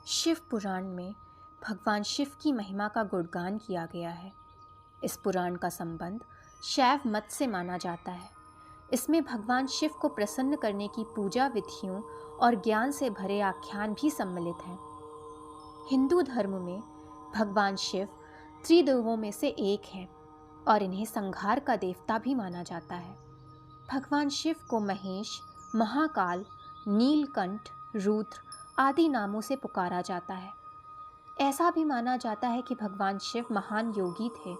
शिव पुराण में भगवान शिव की महिमा का गुणगान किया गया है। इस पुराण का संबंध शैव मत से माना जाता है। इसमें भगवान शिव को प्रसन्न करने की पूजा विधियों और ज्ञान से भरे आख्यान भी सम्मिलित हैं। हिंदू धर्म में भगवान शिव त्रिदेवों में से एक हैं और इन्हें संहार का देवता भी माना जाता है। भगवान शिव को महेश, महाकाल, नीलकंठ, रुद्र आदि नामों से पुकारा जाता है। ऐसा भी माना जाता है कि भगवान शिव महान योगी थे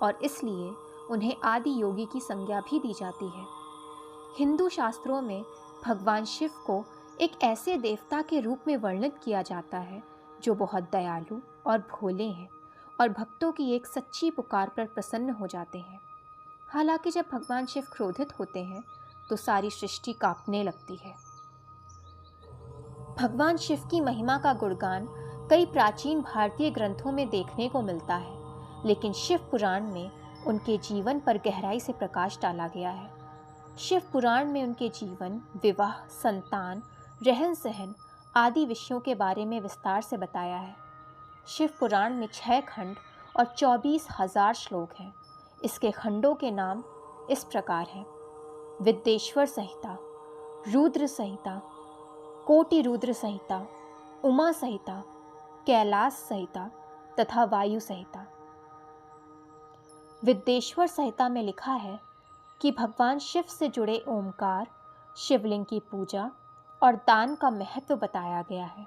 और इसलिए उन्हें आदि योगी की संज्ञा भी दी जाती है। हिंदू शास्त्रों में भगवान शिव को एक ऐसे देवता के रूप में वर्णित किया जाता है जो बहुत दयालु और भोले हैं और भक्तों की एक सच्ची पुकार पर प्रसन्न हो जाते हैं। हालांकि जब भगवान शिव क्रोधित होते हैं तो सारी सृष्टि कांपने लगती है। भगवान शिव की महिमा का गुणगान कई प्राचीन भारतीय ग्रंथों में देखने को मिलता है, लेकिन शिव पुराण में उनके जीवन पर गहराई से प्रकाश डाला गया है। शिव पुराण में उनके जीवन, विवाह, संतान, रहन सहन आदि विषयों के बारे में विस्तार से बताया है। शिव पुराण में 6 खंड और 24,000 श्लोक हैं। इसके खंडों के नाम इस प्रकार हैं: विद्येश्वर संहिता, रुद्र संहिता, कोटि रुद्र संहिता, उमा संहिता, कैलाश संहिता तथा वायु संहिता। विद्येश्वर संहिता में लिखा है कि भगवान शिव से जुड़े ओमकार, शिवलिंग की पूजा और दान का महत्व बताया गया है।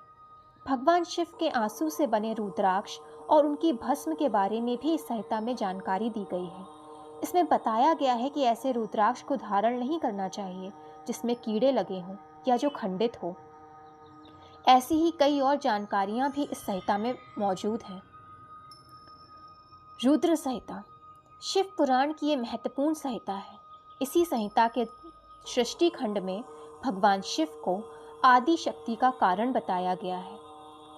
भगवान शिव के आंसू से बने रुद्राक्ष और उनकी भस्म के बारे में भी इस संहिता में जानकारी दी गई है। इसमें बताया गया है कि ऐसे रुद्राक्ष को धारण नहीं करना चाहिए जिसमें कीड़े लगे हों या जो खंडित हो। ऐसी ही कई और जानकारियां भी इस संहिता में मौजूद हैं। रुद्र संहिता शिव पुराण की ये महत्वपूर्ण संहिता है। इसी संहिता के सृष्टि खंड में भगवान शिव को आदि शक्ति का कारण बताया गया है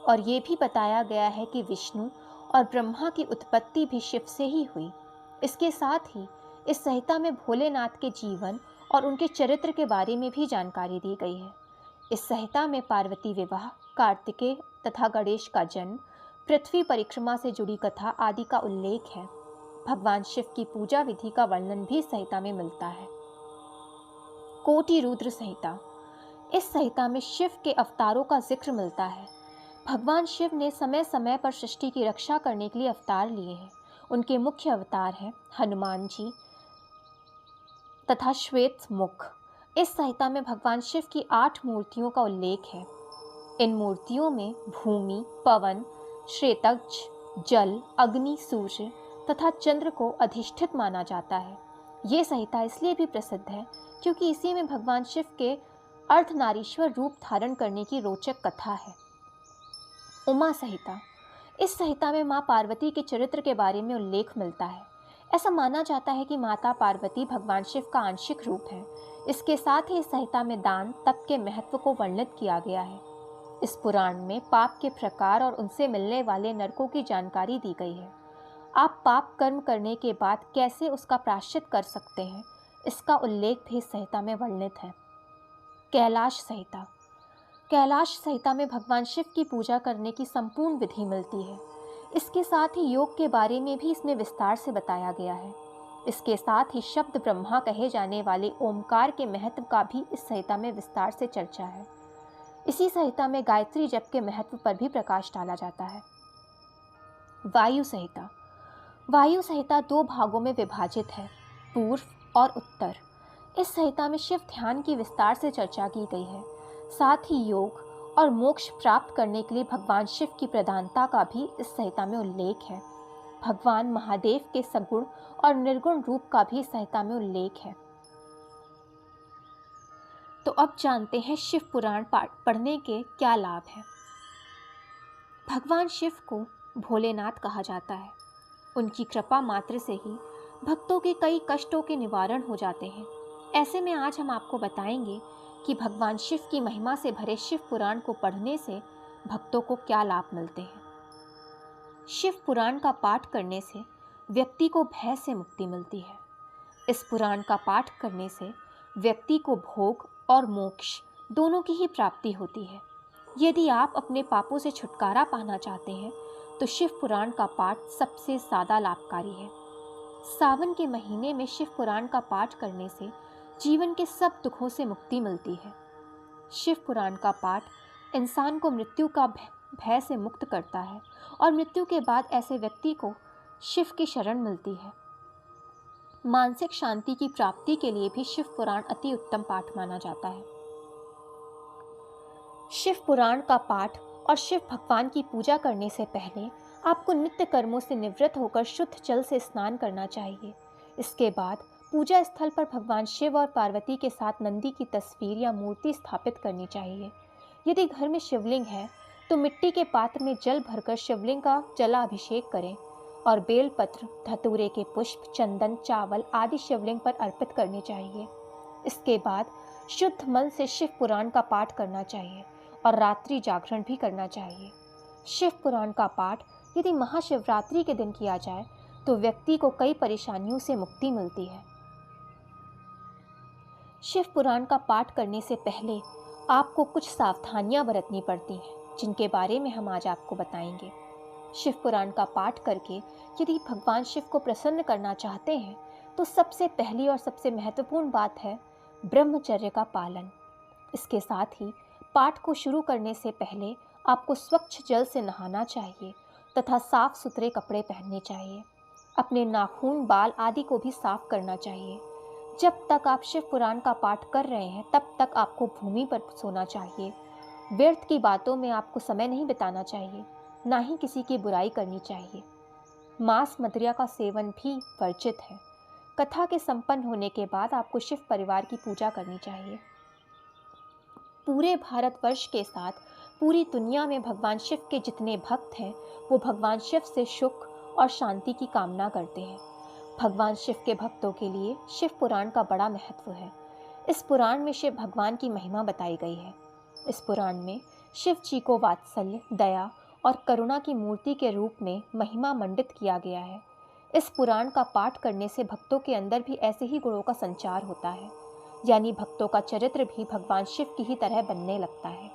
और ये भी बताया गया है कि विष्णु और ब्रह्मा की उत्पत्ति भी शिव से ही हुई। इसके साथ ही इस संहिता में भोलेनाथ के जीवन और उनके चरित्र के बारे में भी जानकारी दी गई है। इस संहिता में पार्वती विवाह, कार्तिकेय तथा गणेश का जन्म, पृथ्वी परिक्रमा से जुड़ी कथा आदि का उल्लेख है। भगवान शिव की पूजा विधि का वर्णन भी संहिता में मिलता है। कोटि रुद्र संहिता इस संहिता में शिव के अवतारों का जिक्र मिलता है। भगवान शिव ने समय समय पर सृष्टि की रक्षा करने के लिए अवतार लिए हैं। उनके मुख्य अवतार हैं हनुमान जी तथा श्वेत मुख। इस संहिता में भगवान शिव की 8 मूर्तियों का उल्लेख है। इन मूर्तियों में भूमि, पवन, श्वेतज, जल, अग्नि, सूर्य तथा चंद्र को अधिष्ठित माना जाता है। ये संहिता इसलिए भी प्रसिद्ध है क्योंकि इसी में भगवान शिव के अर्धनारीश्वर रूप धारण करने की रोचक कथा है। उमा संहिता इस संहिता में माँ पार्वती के चरित्र के बारे में उल्लेख मिलता है। ऐसा माना जाता है कि माता पार्वती भगवान शिव का आंशिक रूप है। इसके साथ ही इस संहिता में दान, तप के महत्व को वर्णित किया गया है। इस पुराण में पाप के प्रकार और उनसे मिलने वाले नरकों की जानकारी दी गई है। आप पाप कर्म करने के बाद कैसे उसका प्रायश्चित कर सकते हैं, इसका उल्लेख भी इस संहिता में वर्णित है। कैलाश संहिता कैलाश संहिता में भगवान शिव की पूजा करने की संपूर्ण विधि मिलती है। इसके साथ ही योग के बारे में भी इसमें विस्तार से बताया गया है। इसके साथ ही शब्द ब्रह्मा कहे जाने वाले ओमकार के महत्व का भी इस संहिता में विस्तार से चर्चा है। इसी संहिता में गायत्री जप के महत्व पर भी प्रकाश डाला जाता है। वायु संहिता 2 भागों में विभाजित है, पूर्व और उत्तर। इस संहिता में शिव ध्यान की विस्तार से चर्चा की गई है। साथ ही योग और मोक्ष प्राप्त करने के लिए भगवान शिव की प्रधानता का भी इस संहिता में उल्लेख है। भगवान महादेव के सगुण और निर्गुण रूप का भी इस संहिता में उल्लेख है। तो अब जानते हैं शिव पुराण पढ़ने के क्या लाभ हैं। भगवान शिव को भोलेनाथ कहा जाता है। उनकी कृपा मात्र से ही भक्तों के कई कष्टों के निवारण हो जाते हैं। ऐसे में आज हम आपको बताएंगे कि भगवान शिव की महिमा से भरे शिव पुराण को पढ़ने से भक्तों को क्या लाभ मिलते हैं। शिव पुराण का पाठ करने से व्यक्ति को भय से मुक्ति मिलती है। इस पुराण का पाठ करने से व्यक्ति को भोग और मोक्ष दोनों की ही प्राप्ति होती है। यदि आप अपने पापों से छुटकारा पाना चाहते हैं तो शिव पुराण का पाठ सबसे ज़्यादा लाभकारी है। सावन के महीने में शिव पुराण का पाठ करने से जीवन के सब दुखों से मुक्ति मिलती है। शिव पुराण का पाठ इंसान को मृत्यु का भय से मुक्त करता है और मृत्यु के बाद ऐसे व्यक्ति को शिव की शरण मिलती है। मानसिक शांति की प्राप्ति के लिए भी शिव पुराण अति उत्तम पाठ माना जाता है। शिव पुराण का पाठ और शिव भगवान की पूजा करने से पहले आपको नित्य कर्मों से निवृत्त होकर शुद्ध जल से स्नान करना चाहिए। इसके बाद पूजा स्थल पर भगवान शिव और पार्वती के साथ नंदी की तस्वीर या मूर्ति स्थापित करनी चाहिए। यदि घर में शिवलिंग है तो मिट्टी के पात्र में जल भरकर शिवलिंग का जलाभिषेक करें और बेलपत्र, धतूरे के पुष्प, चंदन, चावल आदि शिवलिंग पर अर्पित करने चाहिए। इसके बाद शुद्ध मन से शिव पुराण का पाठ करना चाहिए और रात्रि जागरण भी करना चाहिए। शिव पुराण का पाठ यदि महाशिवरात्रि के दिन किया जाए तो व्यक्ति को कई परेशानियों से मुक्ति मिलती है। शिव पुराण का पाठ करने से पहले आपको कुछ सावधानियां बरतनी पड़ती हैं, जिनके बारे में हम आज आपको बताएंगे। शिव पुराण का पाठ करके यदि भगवान शिव को प्रसन्न करना चाहते हैं तो सबसे पहली और सबसे महत्वपूर्ण बात है ब्रह्मचर्य का पालन। इसके साथ ही पाठ को शुरू करने से पहले आपको स्वच्छ जल से नहाना चाहिए तथा साफ सुथरे कपड़े पहनने चाहिए। अपने नाखून, बाल आदि को भी साफ करना चाहिए। जब तक आप शिव पुराण का पाठ कर रहे हैं तब तक आपको भूमि पर सोना चाहिए। व्यर्थ की बातों में आपको समय नहीं बिताना चाहिए, ना ही किसी की बुराई करनी चाहिए। मांस मदिरा का सेवन भी वर्जित है। कथा के संपन्न होने के बाद आपको शिव परिवार की पूजा करनी चाहिए। पूरे भारतवर्ष के साथ पूरी दुनिया में भगवान शिव के जितने भक्त हैं वो भगवान शिव से सुख और शांति की कामना करते हैं। भगवान शिव के भक्तों के लिए शिव पुराण का बड़ा महत्व है। इस पुराण में शिव भगवान की महिमा बताई गई है। इस पुराण में शिव जी को वात्सल्य, दया और करुणा की मूर्ति के रूप में महिमा मंडित किया गया है। इस पुराण का पाठ करने से भक्तों के अंदर भी ऐसे ही गुणों का संचार होता है, यानी भक्तों का चरित्र भी भगवान शिव की ही तरह बनने लगता है।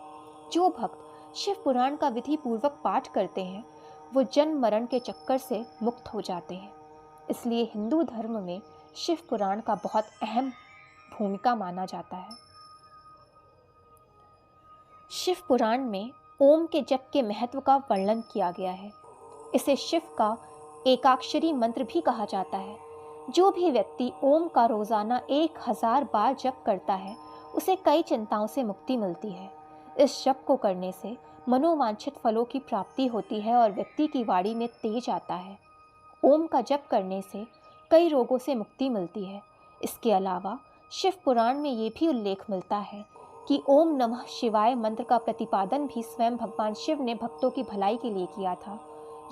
जो भक्त शिव पुराण का विधि पूर्वक पाठ करते हैं वो जन्म मरण के चक्कर से मुक्त हो जाते हैं। इसलिए हिंदू धर्म में शिव पुराण का बहुत अहम भूमिका माना जाता है। शिव पुराण में ओम के जप के महत्व का वर्णन किया गया है। इसे शिव का एकाक्षरी मंत्र भी कहा जाता है। जो भी व्यक्ति ओम का रोजाना 1000 बार जप करता है उसे कई चिंताओं से मुक्ति मिलती है। इस जप को करने से मनोवांछित फलों की प्राप्ति होती है और व्यक्ति की वाणी में तेज आता है। ओम का जप करने से कई रोगों से मुक्ति मिलती है। इसके अलावा शिव पुराण में ये भी उल्लेख मिलता है कि ओम नमः शिवाय मंत्र का प्रतिपादन भी स्वयं भगवान शिव ने भक्तों की भलाई के लिए किया था।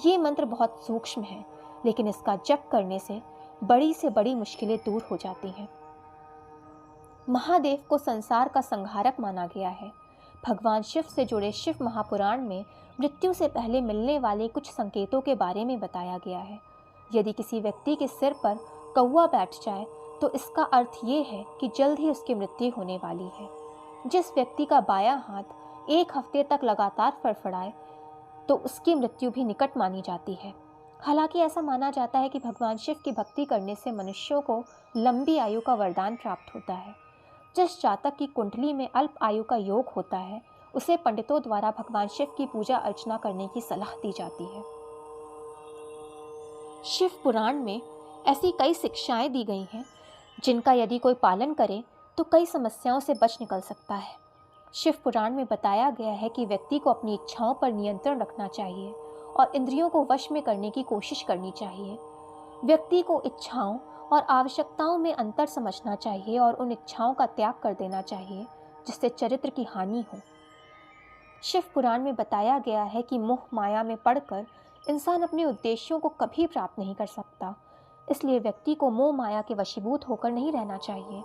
ये मंत्र बहुत सूक्ष्म है, लेकिन इसका जप करने से बड़ी मुश्किलें दूर हो जाती हैं। महादेव को संसार का संहारक माना गया है। भगवान शिव से जुड़े शिव महापुराण में मृत्यु से पहले मिलने वाले कुछ संकेतों के बारे में बताया गया है। यदि किसी व्यक्ति के सिर पर कौवा बैठ जाए तो इसका अर्थ ये है कि जल्द ही उसकी मृत्यु होने वाली है। जिस व्यक्ति का बायां हाथ 1 हफ्ते तक लगातार फड़फड़ाए तो उसकी मृत्यु भी निकट मानी जाती है। हालांकि ऐसा माना जाता है कि भगवान शिव की भक्ति करने से मनुष्यों को लंबी आयु का वरदान प्राप्त होता है। जिस जातक की कुंडली में अल्प आयु का योग होता है उसे पंडितों द्वारा भगवान शिव की पूजा अर्चना करने की सलाह दी जाती है। शिव पुराण में ऐसी कई शिक्षाएं दी गई हैं जिनका यदि कोई पालन करे तो कई समस्याओं से बच निकल सकता है। शिव पुराण में बताया गया है कि व्यक्ति को अपनी इच्छाओं पर नियंत्रण रखना चाहिए और इंद्रियों को वश में करने की कोशिश करनी चाहिए। व्यक्ति को इच्छाओं और आवश्यकताओं में अंतर समझना चाहिए और उन इच्छाओं का त्याग कर देना चाहिए जिससे चरित्र की हानि हो। शिव पुराण में बताया गया है कि मोह माया में पड़कर इंसान अपने उद्देश्यों को कभी प्राप्त नहीं कर सकता। इसलिए व्यक्ति को मोह माया के वशीभूत होकर नहीं रहना चाहिए।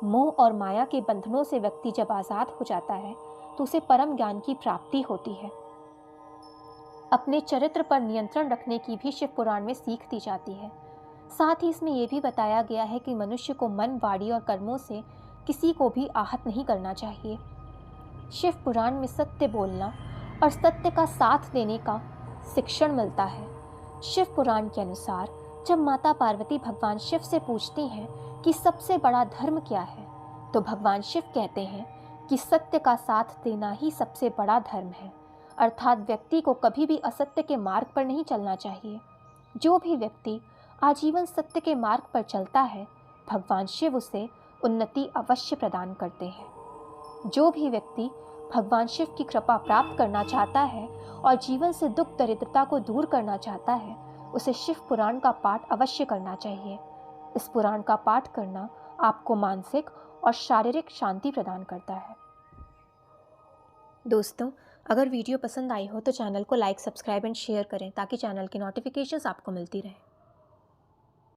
मोह और माया के बंधनों से व्यक्ति जब आज़ाद हो जाता है तो उसे परम ज्ञान की प्राप्ति होती है। अपने चरित्र पर नियंत्रण रखने की भी शिव पुराण में सीख दी जाती है। साथ ही इसमें यह भी बताया गया है कि मनुष्य को मन, वाणी और कर्मों से किसी को भी आहत नहीं करना चाहिए। शिव पुराण में सत्य बोलना और सत्य का साथ देने का शिक्षण मिलता है। शिव पुराण के अनुसार जब माता पार्वती भगवान शिव से पूछती हैं कि सबसे बड़ा धर्म क्या है, तो भगवान शिव कहते हैं कि सत्य का साथ देना ही सबसे बड़ा धर्म है। अर्थात व्यक्ति को कभी भी असत्य के मार्ग पर नहीं चलना चाहिए। जो भी व्यक्ति आजीवन सत्य के मार्ग पर चलता है, भगवान शिव उसे उन्नति अवश्य प्रदान करते हैं। जो भी व्यक्ति भगवान शिव की कृपा प्राप्त करना चाहता है और जीवन से दुख दरिद्रता को दूर करना चाहता है, उसे शिव पुराण का पाठ अवश्य करना चाहिए। इस पुराण का पाठ करना आपको मानसिक और शारीरिक शांति प्रदान करता है। दोस्तों, अगर वीडियो पसंद आई हो तो चैनल को लाइक, सब्सक्राइब एंड शेयर करें ताकि चैनल की नोटिफिकेशंस आपको मिलती रहे।